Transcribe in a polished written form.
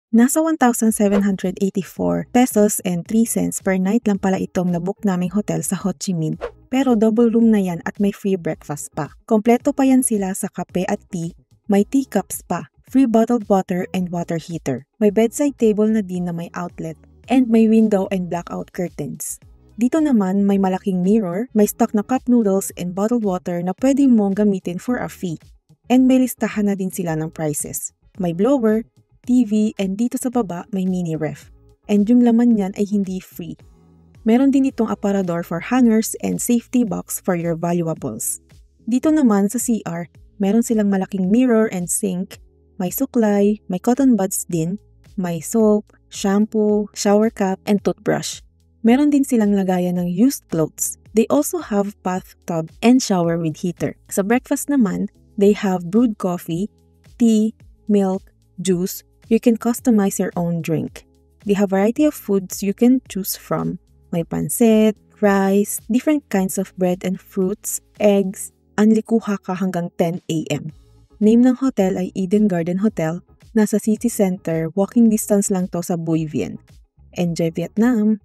Nasa 1,784 pesos and 3 cents per night lang pala itong nabook naming hotel sa Ho Chi Minh. Pero double room na yan at may free breakfast pa. Kompleto pa yan sila sa kape at tea, may teacups pa, free bottled water and water heater. May bedside table na din na may outlet, and may window and blackout curtains. Dito naman may malaking mirror, may stock na cup noodles and bottled water na pwede mong gamitin for a fee. And may listahan na din sila ng prices. May blower, TV, and dito sa baba may mini ref. And yung laman niyan ay hindi free. Meron din itong aparador for hangers and safety box for your valuables. Dito naman sa CR, meron silang malaking mirror and sink, may suklay, may cotton buds din, may soap, shampoo, shower cap, and toothbrush. Meron din silang lagayan ng used clothes. They also have bathtub and shower with heater. Sa breakfast naman, they have brewed coffee, tea, milk, juice. You can customize your own drink. They have a variety of foods you can choose from. May pancit, rice, different kinds of bread and fruits, eggs, anlikuha ka hanggang 10 a.m. Name ng hotel ay Eden Garden Hotel. Nasa city center, walking distance lang to sa Bui Vien. Enjoy Vietnam!